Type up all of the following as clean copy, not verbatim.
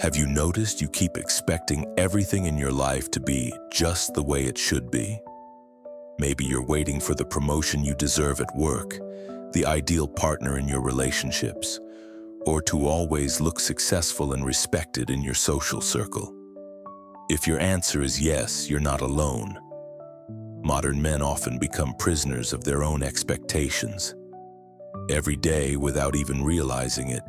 Have you noticed you keep expecting everything in your life to be just the way it should be? Maybe you're waiting for the promotion you deserve at work, the ideal partner in your relationships, or to always look successful and respected in your social circle. If your answer is yes, you're not alone. Modern men often become prisoners of their own expectations. Every day, without even realizing it,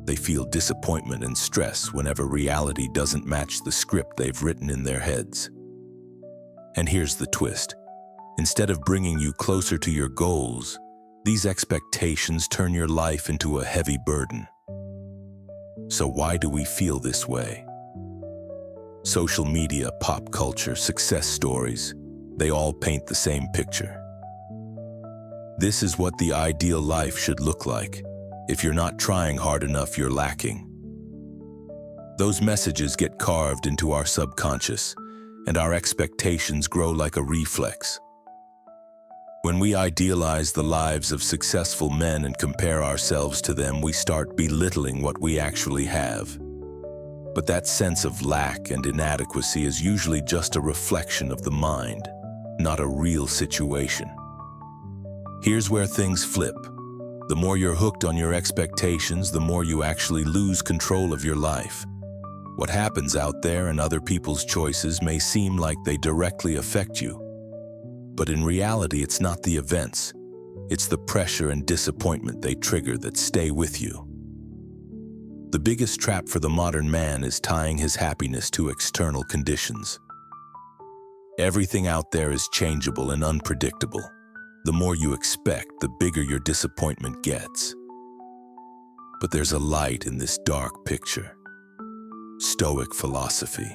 they feel disappointment and stress whenever reality doesn't match the script they've written in their heads. And here's the twist. Instead of bringing you closer to your goals, these expectations turn your life into a heavy burden. So why do we feel this way? Social media, pop culture, success stories, they all paint the same picture. This is what the ideal life should look like. If you're not trying hard enough, you're lacking. Those messages get carved into our subconscious, and our expectations grow like a reflex. When we idealize the lives of successful men and compare ourselves to them, we start belittling what we actually have. But that sense of lack and inadequacy is usually just a reflection of the mind, not a real situation. Here's where things flip. The more you're hooked on your expectations, the more you actually lose control of your life. What happens out there and other people's choices may seem like they directly affect you. But in reality, it's not the events. It's the pressure and disappointment they trigger that stay with you. The biggest trap for the modern man is tying his happiness to external conditions. Everything out there is changeable and unpredictable. The more you expect, the bigger your disappointment gets. But there's a light in this dark picture. Stoic philosophy.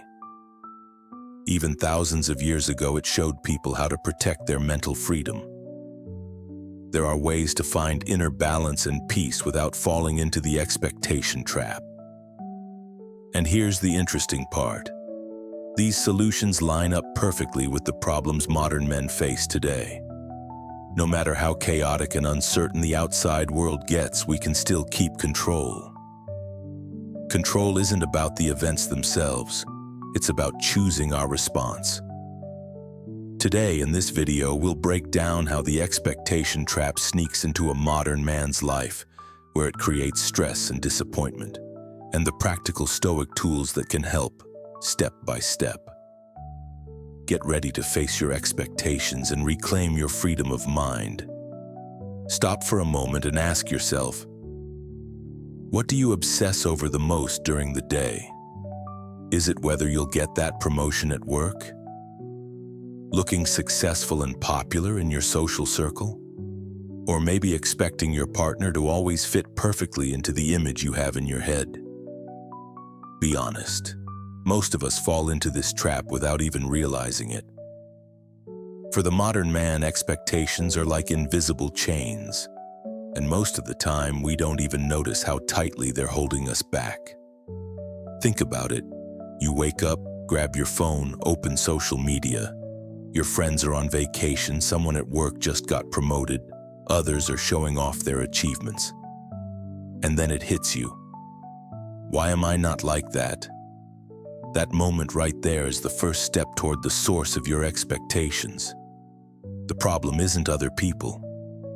Even thousands of years ago, it showed people how to protect their mental freedom. There are ways to find inner balance and peace without falling into the expectation trap. And here's the interesting part. These solutions line up perfectly with the problems modern men face today. No matter how chaotic and uncertain the outside world gets, we can still keep control. Control isn't about the events themselves. It's about choosing our response. Today, in this video, we'll break down how the expectation trap sneaks into a modern man's life, where it creates stress and disappointment, and the practical Stoic tools that can help, step by step. Get ready to face your expectations and reclaim your freedom of mind. Stop for a moment and ask yourself, what do you obsess over the most during the day? Is it whether you'll get that promotion at work? Looking successful and popular in your social circle? Or maybe expecting your partner to always fit perfectly into the image you have in your head? Be honest. Most of us fall into this trap without even realizing it. For the modern man, expectations are like invisible chains, and most of the time we don't even notice how tightly they're holding us back. Think about it. You wake up, grab your phone, open social media. Your friends are on vacation, someone at work just got promoted, others are showing off their achievements. And then it hits you. Why am I not like that? That moment right there is the first step toward the source of your expectations. The problem isn't other people,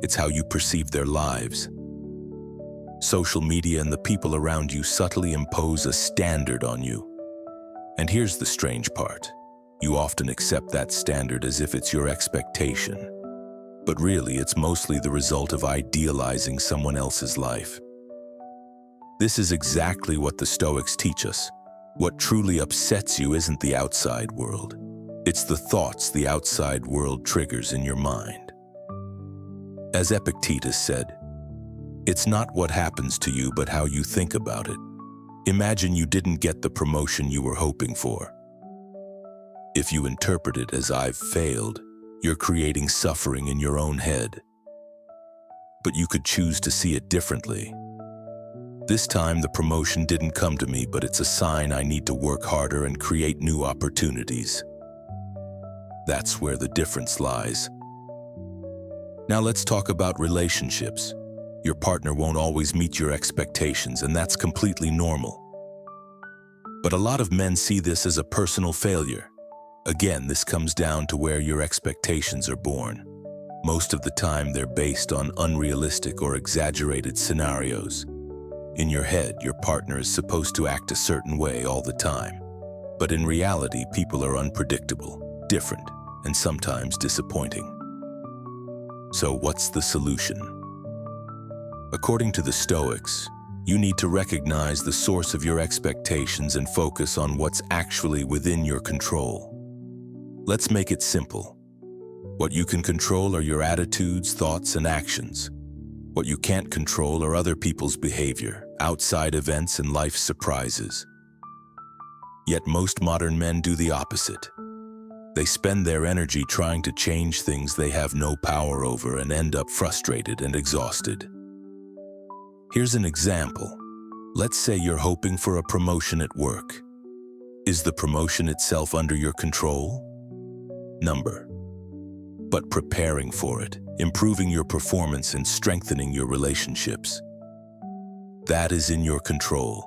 it's how you perceive their lives. Social media and the people around you subtly impose a standard on you. And here's the strange part. You often accept that standard as if it's your expectation. But really, it's mostly the result of idealizing someone else's life. This is exactly what the Stoics teach us. What truly upsets you isn't the outside world. It's the thoughts the outside world triggers in your mind. As Epictetus said, it's not what happens to you, but how you think about it. Imagine you didn't get the promotion you were hoping for. If you interpret it as I've failed, you're creating suffering in your own head. But you could choose to see it differently. This time, the promotion didn't come to me, but it's a sign I need to work harder and create new opportunities. That's where the difference lies. Now let's talk about relationships. Your partner won't always meet your expectations, and that's completely normal. But a lot of men see this as a personal failure. Again, this comes down to where your expectations are born. Most of the time, they're based on unrealistic or exaggerated scenarios. In your head, your partner is supposed to act a certain way all the time. But in reality, people are unpredictable, different, and sometimes disappointing. So what's the solution? According to the Stoics, you need to recognize the source of your expectations and focus on what's actually within your control. Let's make it simple. What you can control are your attitudes, thoughts, and actions. What you can't control are other people's behavior, outside events, and life's surprises. Yet most modern men do the opposite. They spend their energy trying to change things they have no power over and end up frustrated and exhausted. Here's an example. Let's say you're hoping for a promotion at work. Is the promotion itself under your control? Number. But preparing for it, improving your performance and strengthening your relationships. That is in your control.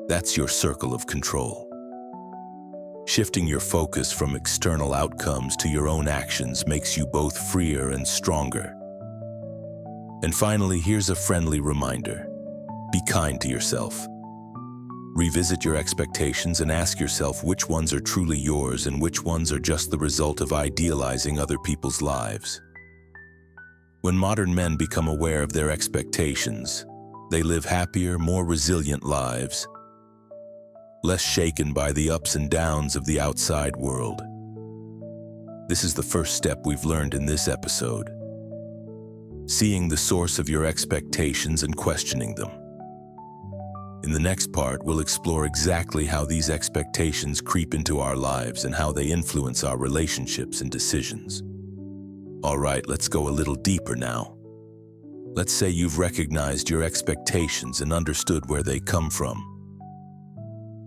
That's your circle of control. Shifting your focus from external outcomes to your own actions makes you both freer and stronger. And finally, here's a friendly reminder. Be kind to yourself. Revisit your expectations and ask yourself which ones are truly yours and which ones are just the result of idealizing other people's lives. When modern men become aware of their expectations, they live happier, more resilient lives, less shaken by the ups and downs of the outside world. This is the first step we've learned in this episode. Seeing the source of your expectations and questioning them. In the next part, we'll explore exactly how these expectations creep into our lives and how they influence our relationships and decisions. All right, let's go a little deeper now. Let's say you've recognized your expectations and understood where they come from.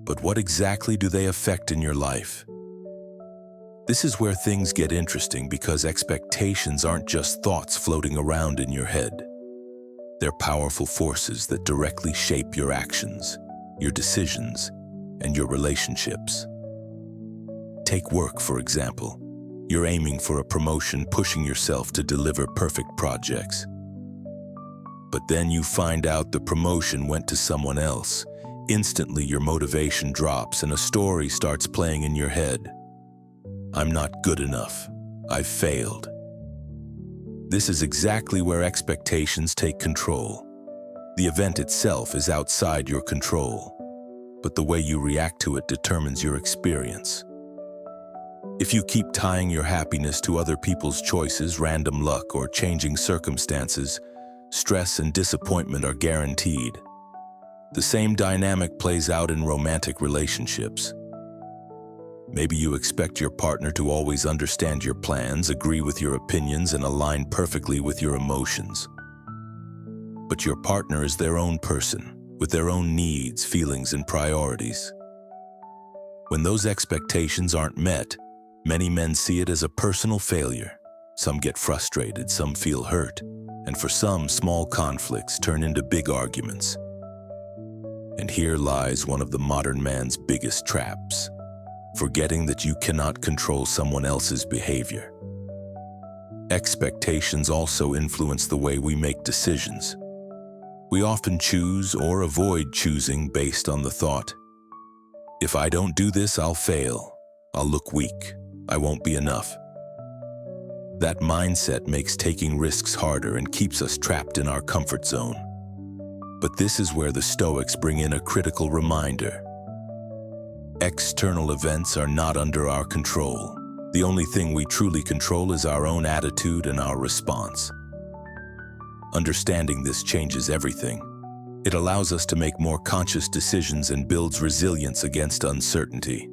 But what exactly do they affect in your life? This is where things get interesting because expectations aren't just thoughts floating around in your head. They're powerful forces that directly shape your actions, your decisions, and your relationships. Take work, for example. You're aiming for a promotion, pushing yourself to deliver perfect projects. But then you find out the promotion went to someone else. Instantly, your motivation drops and a story starts playing in your head. I'm not good enough. I've failed. This is exactly where expectations take control. The event itself is outside your control, but the way you react to it determines your experience. If you keep tying your happiness to other people's choices, random luck, or changing circumstances, stress and disappointment are guaranteed. The same dynamic plays out in romantic relationships. Maybe you expect your partner to always understand your plans, agree with your opinions, and align perfectly with your emotions. But your partner is their own person, with their own needs, feelings, and priorities. When those expectations aren't met, many men see it as a personal failure. Some get frustrated, some feel hurt, and for some, small conflicts turn into big arguments. And here lies one of the modern man's biggest traps. Forgetting that you cannot control someone else's behavior. Expectations also influence the way we make decisions. We often choose or avoid choosing based on the thought, if I don't do this, I'll fail. I'll look weak. I won't be enough. That mindset makes taking risks harder and keeps us trapped in our comfort zone. But this is where the Stoics bring in a critical reminder. External events are not under our control. The only thing we truly control is our own attitude and our response. Understanding this changes everything. It allows us to make more conscious decisions and builds resilience against uncertainty.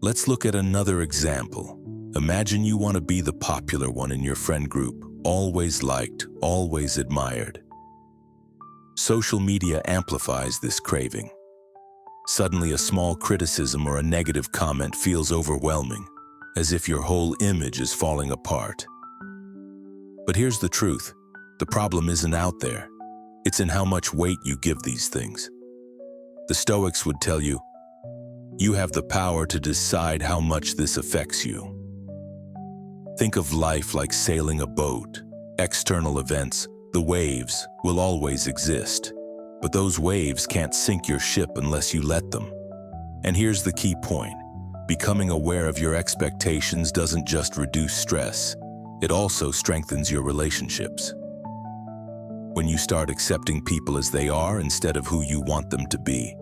Let's look at another example. Imagine you want to be the popular one in your friend group, always liked, always admired. Social media amplifies this craving. Suddenly, a small criticism or a negative comment feels overwhelming, as if your whole image is falling apart. But here's the truth. The problem isn't out there. It's in how much weight you give these things. The Stoics would tell you, You have the power to decide how much this affects you. Think of life like sailing a boat. External events, the waves, will always exist. But those waves can't sink your ship unless you let them. And here's the key point. Becoming aware of your expectations doesn't just reduce stress, it also strengthens your relationships. When you start accepting people as they are instead of who you want them to be,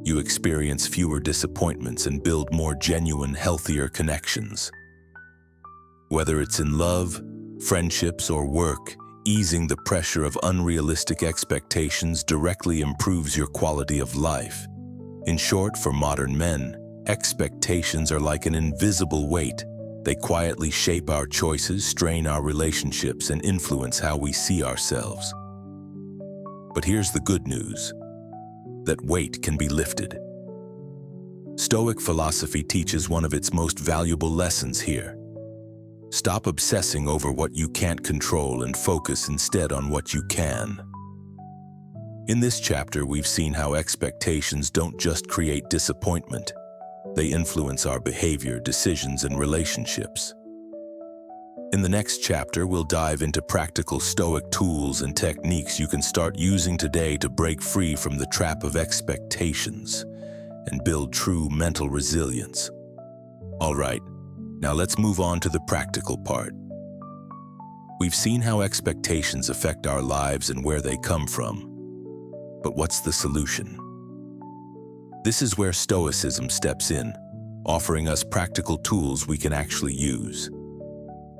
you experience fewer disappointments and build more genuine, healthier connections. Whether it's in love, friendships, or work, easing the pressure of unrealistic expectations directly improves your quality of life. In short, for modern men, expectations are like an invisible weight. They quietly shape our choices, strain our relationships, and influence how we see ourselves. But here's the good news: that weight can be lifted. Stoic philosophy teaches one of its most valuable lessons here. Stop obsessing over what you can't control and focus instead on what you can. In this chapter, we've seen how expectations don't just create disappointment. They influence our behavior, decisions, and relationships. In the next chapter, we'll dive into practical Stoic tools and techniques you can start using today to break free from the trap of expectations and build true mental resilience. All right, now let's move on to the practical part. We've seen how expectations affect our lives and where they come from. But what's the solution? This is where Stoicism steps in, offering us practical tools we can actually use.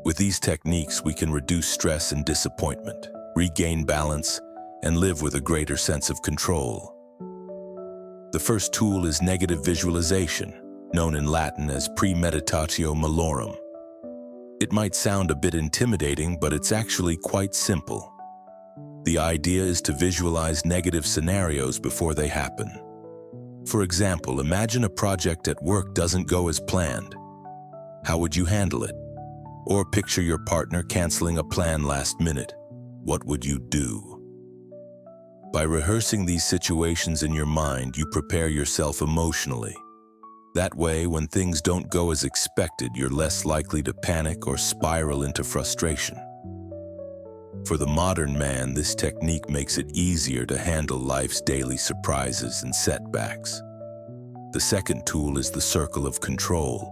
With these techniques, we can reduce stress and disappointment, regain balance, and live with a greater sense of control. The first tool is negative visualization, known in Latin as premeditatio malorum. It might sound a bit intimidating, but it's actually quite simple. The idea is to visualize negative scenarios before they happen. For example, imagine a project at work doesn't go as planned. How would you handle it? Or picture your partner canceling a plan last minute. What would you do? By rehearsing these situations in your mind, you prepare yourself emotionally. That way, when things don't go as expected, you're less likely to panic or spiral into frustration. For the modern man, this technique makes it easier to handle life's daily surprises and setbacks. The second tool is the circle of control.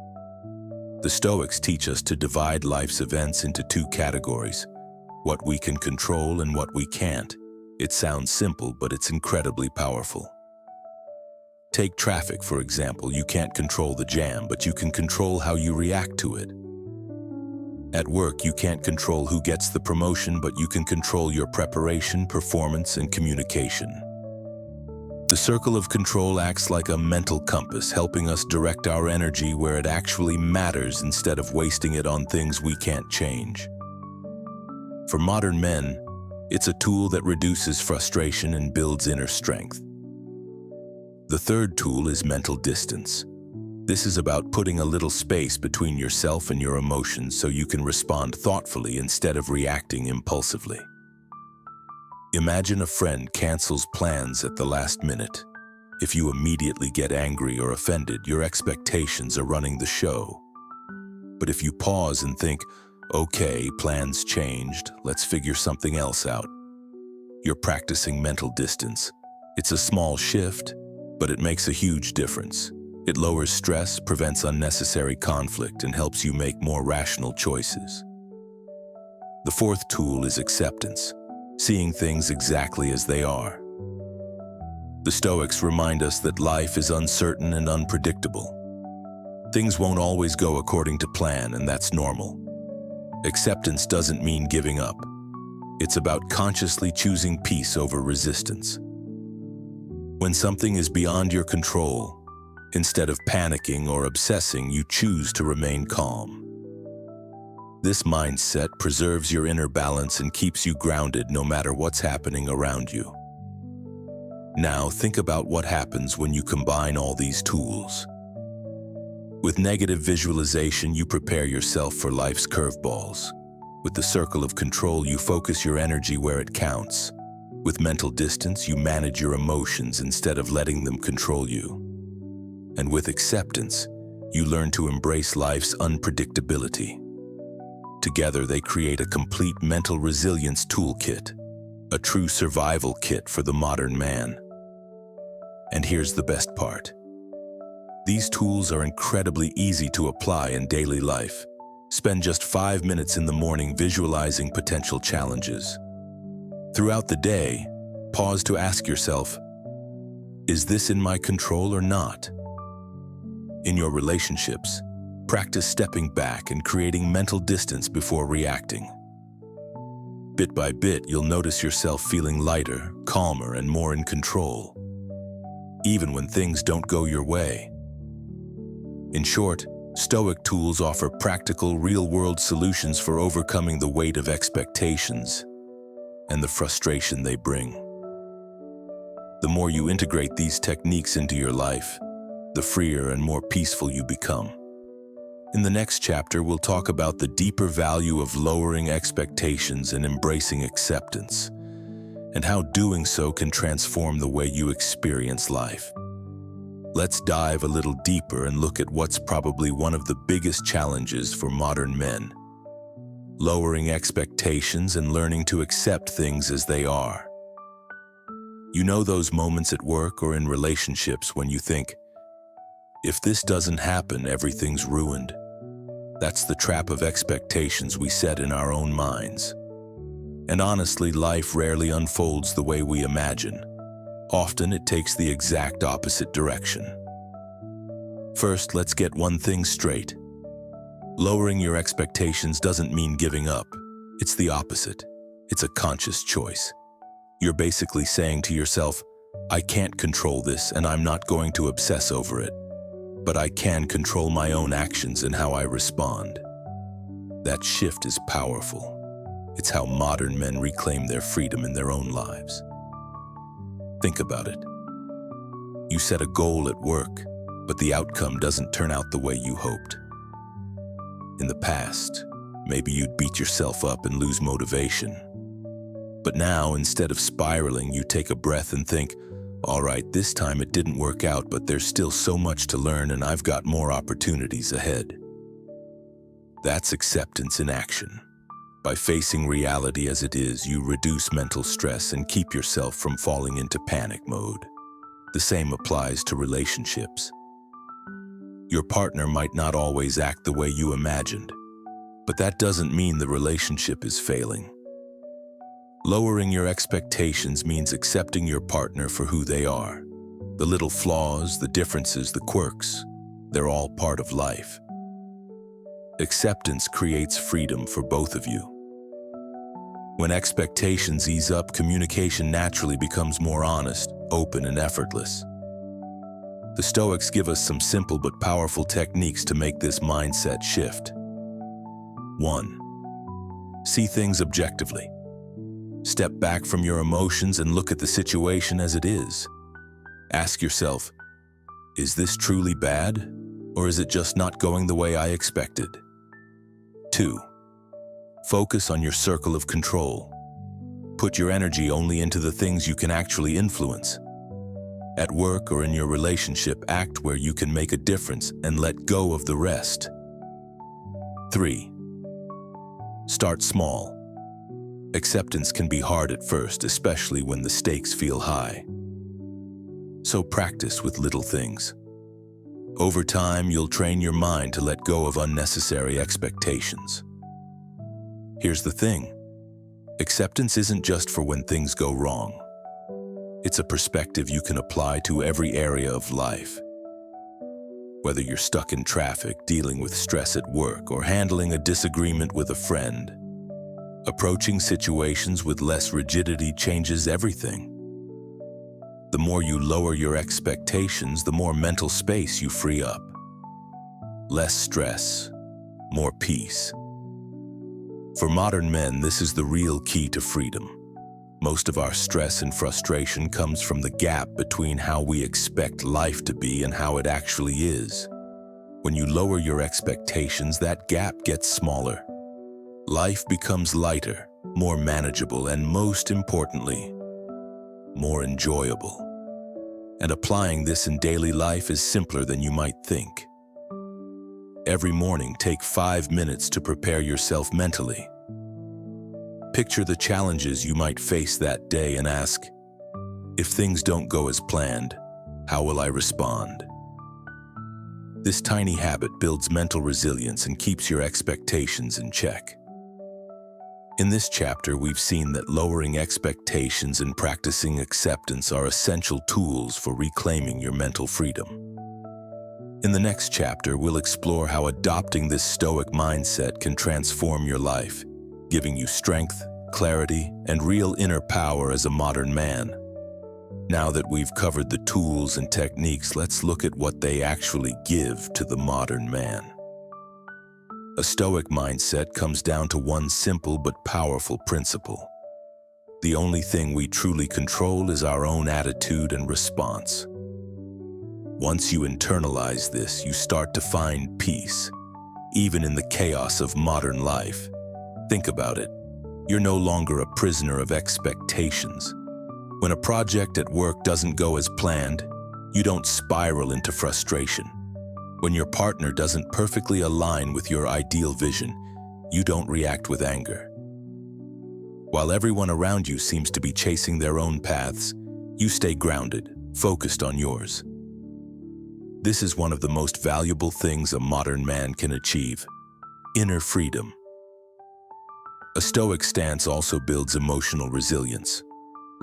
The Stoics teach us to divide life's events into two categories: what we can control and what we can't. It sounds simple, but it's incredibly powerful. Take traffic, for example. You can't control the jam, but you can control how you react to it. At work, you can't control who gets the promotion, but you can control your preparation, performance, and communication. The circle of control acts like a mental compass, helping us direct our energy where it actually matters instead of wasting it on things we can't change. For modern men, it's a tool that reduces frustration and builds inner strength. The third tool is mental distance. This is about putting a little space between yourself and your emotions so you can respond thoughtfully instead of reacting impulsively. Imagine a friend cancels plans at the last minute. If you immediately get angry or offended, your expectations are running the show. But if you pause and think, okay, plans changed, let's figure something else out, you're practicing mental distance. It's a small shift, but it makes a huge difference. It lowers stress, prevents unnecessary conflict, and helps you make more rational choices. The fourth tool is acceptance, seeing things exactly as they are. The Stoics remind us that life is uncertain and unpredictable. Things won't always go according to plan, and that's normal. Acceptance doesn't mean giving up. It's about consciously choosing peace over resistance. When something is beyond your control, instead of panicking or obsessing, you choose to remain calm. This mindset preserves your inner balance and keeps you grounded no matter what's happening around you. Now, think about what happens when you combine all these tools. With negative visualization, you prepare yourself for life's curveballs. With the circle of control, you focus your energy where it counts. With mental distance, you manage your emotions instead of letting them control you. And with acceptance, you learn to embrace life's unpredictability. Together, they create a complete mental resilience toolkit, a true survival kit for the modern man. And here's the best part. These tools are incredibly easy to apply in daily life. Spend just 5 minutes in the morning visualizing potential challenges. Throughout the day, pause to ask yourself, is this in my control or not? In your relationships, practice stepping back and creating mental distance before reacting. Bit by bit, you'll notice yourself feeling lighter, calmer, and more in control, even when things don't go your way. In short, Stoic tools offer practical, real-world solutions for overcoming the weight of expectations and the frustration they bring. The more you integrate these techniques into your life, the freer and more peaceful you become. In the next chapter, we'll talk about the deeper value of lowering expectations and embracing acceptance, and how doing so can transform the way you experience life. Let's dive a little deeper and look at what's probably one of the biggest challenges for modern men: lowering expectations and learning to accept things as they are. You know those moments at work or in relationships when you think, if this doesn't happen, everything's ruined. That's the trap of expectations we set in our own minds. And honestly, life rarely unfolds the way we imagine. Often it takes the exact opposite direction. First, let's get one thing straight. Lowering your expectations doesn't mean giving up. It's the opposite. It's a conscious choice. You're basically saying to yourself, I can't control this and I'm not going to obsess over it. But I can control my own actions and how I respond. That shift is powerful. It's how modern men reclaim their freedom in their own lives. Think about it. You set a goal at work, but the outcome doesn't turn out the way you hoped. In the past, maybe you'd beat yourself up and lose motivation. But now, instead of spiraling, you take a breath and think, all right, this time it didn't work out, but there's still so much to learn and I've got more opportunities ahead. That's acceptance in action. By facing reality as it is, you reduce mental stress and keep yourself from falling into panic mode. The same applies to relationships. Your partner might not always act the way you imagined, but that doesn't mean the relationship is failing. Lowering your expectations means accepting your partner for who they are. The little flaws, the differences, the quirks, they're all part of life. Acceptance creates freedom for both of you. When expectations ease up, communication naturally becomes more honest, open, and effortless. The Stoics give us some simple but powerful techniques to make this mindset shift. 1. See things objectively. Step back from your emotions and look at the situation as it is. Ask yourself, is this truly bad, or is it just not going the way I expected? 2. Focus on your circle of control. Put your energy only into the things you can actually influence. At work or in your relationship, act where you can make a difference and let go of the rest. 3. Start small. Acceptance can be hard at first, especially when the stakes feel high. So practice with little things. Over time, you'll train your mind to let go of unnecessary expectations. Here's the thing. Acceptance isn't just for when things go wrong. It's a perspective you can apply to every area of life. Whether you're stuck in traffic, dealing with stress at work, or handling a disagreement with a friend, approaching situations with less rigidity changes everything. The more you lower your expectations, the more mental space you free up. Less stress, more peace. For modern men, this is the real key to freedom. Most of our stress and frustration comes from the gap between how we expect life to be and how it actually is. When you lower your expectations, that gap gets smaller. Life becomes lighter, more manageable, and most importantly, more enjoyable. And applying this in daily life is simpler than you might think. Every morning, take 5 minutes to prepare yourself mentally. Picture the challenges you might face that day and ask, if things don't go as planned, how will I respond? This tiny habit builds mental resilience and keeps your expectations in check. In this chapter, we've seen that lowering expectations and practicing acceptance are essential tools for reclaiming your mental freedom. In the next chapter, we'll explore how adopting this Stoic mindset can transform your life, giving you strength, clarity, and real inner power as a modern man. Now that we've covered the tools and techniques, let's look at what they actually give to the modern man. A Stoic mindset comes down to one simple but powerful principle. The only thing we truly control is our own attitude and response. Once you internalize this, you start to find peace, even in the chaos of modern life. Think about it. You're no longer a prisoner of expectations. When a project at work doesn't go as planned, you don't spiral into frustration. When your partner doesn't perfectly align with your ideal vision, you don't react with anger. While everyone around you seems to be chasing their own paths, you stay grounded, focused on yours. This is one of the most valuable things a modern man can achieve: inner freedom. A Stoic stance also builds emotional resilience.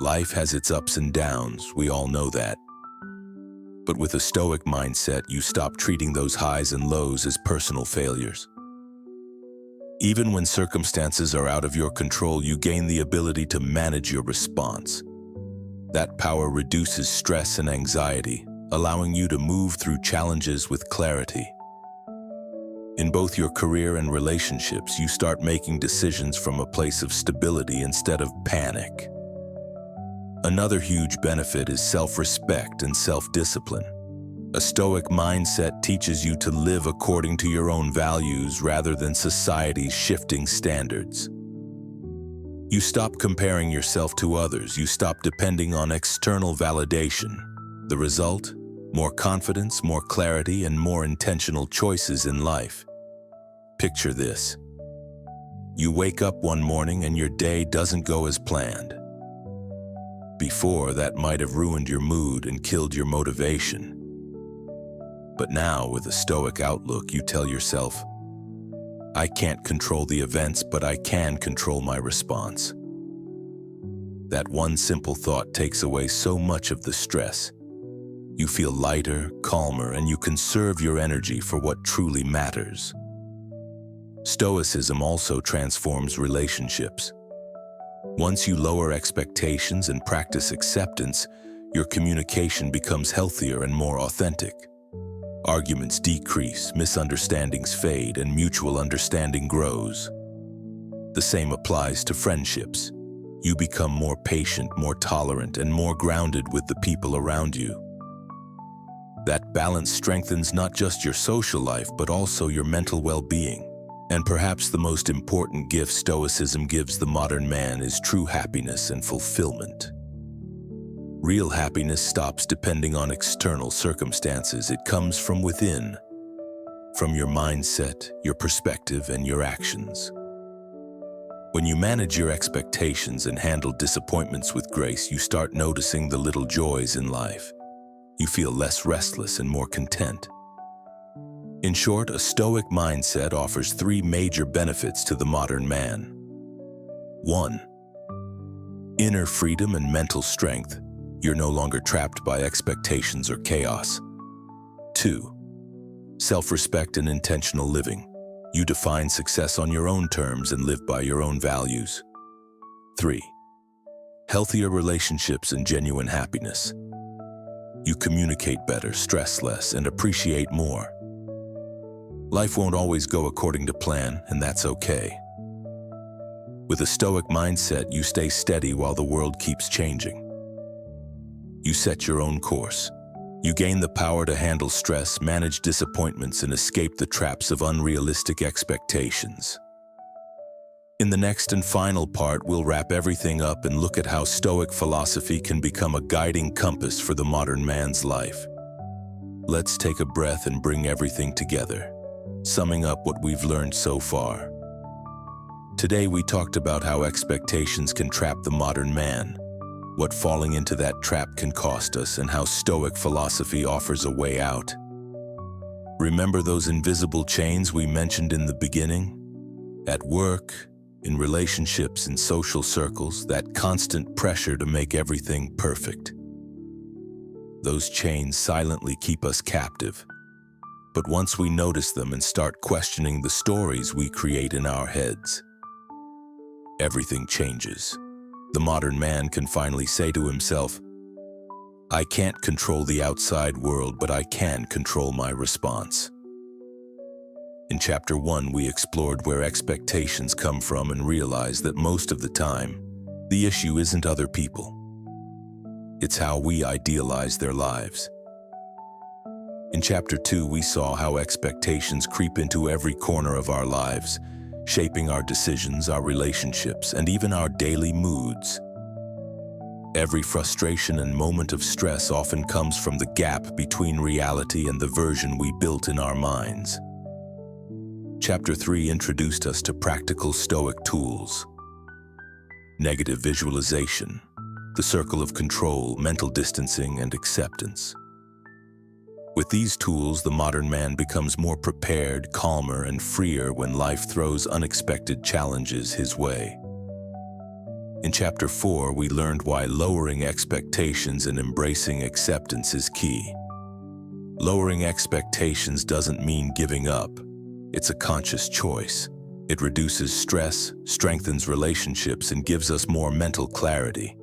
Life has its ups and downs, we all know that. But with a Stoic mindset, you stop treating those highs and lows as personal failures. Even when circumstances are out of your control, you gain the ability to manage your response. That power reduces stress and anxiety, allowing you to move through challenges with clarity. In both your career and relationships, you start making decisions from a place of stability instead of panic. Another huge benefit is self-respect and self-discipline. A Stoic mindset teaches you to live according to your own values rather than society's shifting standards. You stop comparing yourself to others. You stop depending on external validation. The result? More confidence, more clarity, and more intentional choices in life. Picture this. You wake up one morning and your day doesn't go as planned. Before, that might have ruined your mood and killed your motivation. But now, with a Stoic outlook, you tell yourself, I can't control the events, but I can control my response. That one simple thought takes away so much of the stress. You feel lighter, calmer, and you conserve your energy for what truly matters. Stoicism also transforms relationships. Once you lower expectations and practice acceptance, your communication becomes healthier and more authentic. Arguments decrease, misunderstandings fade, and mutual understanding grows. The same applies to friendships. You become more patient, more tolerant, and more grounded with the people around you. That balance strengthens not just your social life, but also your mental well-being. And perhaps the most important gift Stoicism gives the modern man is true happiness and fulfillment. Real happiness stops depending on external circumstances. It comes from within, from your mindset, your perspective, and your actions. When you manage your expectations and handle disappointments with grace, you start noticing the little joys in life. You feel less restless and more content. In short, a Stoic mindset offers 3 major benefits to the modern man. 1. Inner freedom and mental strength. You're no longer trapped by expectations or chaos. 2. Self-respect and intentional living. You define success on your own terms and live by your own values. 3. Healthier relationships and genuine happiness. You communicate better, stress less, and appreciate more. Life won't always go according to plan, and that's okay. With a Stoic mindset, you stay steady while the world keeps changing. You set your own course. You gain the power to handle stress, manage disappointments, and escape the traps of unrealistic expectations. In the next and final part, we'll wrap everything up and look at how Stoic philosophy can become a guiding compass for the modern man's life. Let's take a breath and bring everything together, summing up what we've learned so far. Today we talked about how expectations can trap the modern man, what falling into that trap can cost us, and how Stoic philosophy offers a way out. Remember those invisible chains we mentioned in the beginning? At work, in relationships, in social circles, that constant pressure to make everything perfect. Those chains silently keep us captive. But once we notice them and start questioning the stories we create in our heads, everything changes. The modern man can finally say to himself, I can't control the outside world, but I can control my response. In Chapter 1, we explored where expectations come from and realized that most of the time, the issue isn't other people. It's how we idealize their lives. In Chapter 2, we saw how expectations creep into every corner of our lives, shaping our decisions, our relationships, and even our daily moods. Every frustration and moment of stress often comes from the gap between reality and the version we built in our minds. Chapter 3 introduced us to practical Stoic tools: negative visualization, the circle of control, mental distancing, and acceptance. With these tools, the modern man becomes more prepared, calmer, and freer when life throws unexpected challenges his way. In Chapter 4, we learned why lowering expectations and embracing acceptance is key. Lowering expectations doesn't mean giving up. It's a conscious choice. It reduces stress, strengthens relationships, and gives us more mental clarity.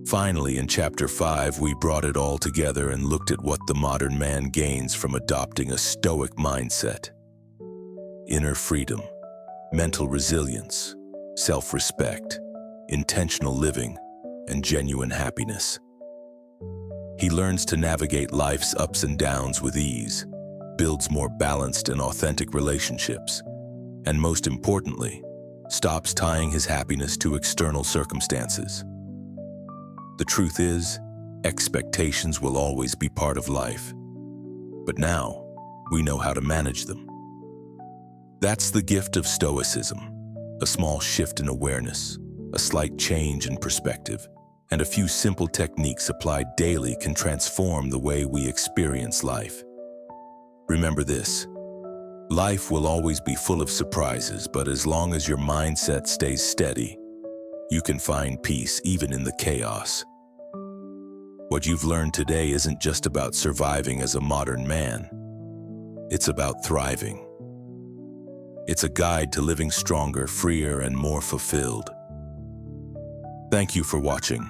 Finally, in Chapter 5, we brought it all together and looked at what the modern man gains from adopting a Stoic mindset: inner freedom, mental resilience, self-respect, intentional living, and genuine happiness. He learns to navigate life's ups and downs with ease, builds more balanced and authentic relationships, and most importantly, stops tying his happiness to external circumstances. The truth is, expectations will always be part of life, but now we know how to manage them. That's the gift of Stoicism: a small shift in awareness, a slight change in perspective, and a few simple techniques applied daily can transform the way we experience life. Remember this: life will always be full of surprises, but as long as your mindset stays steady, you can find peace even in the chaos. What you've learned today isn't just about surviving as a modern man. It's about thriving. It's a guide to living stronger, freer, and more fulfilled. Thank you for watching.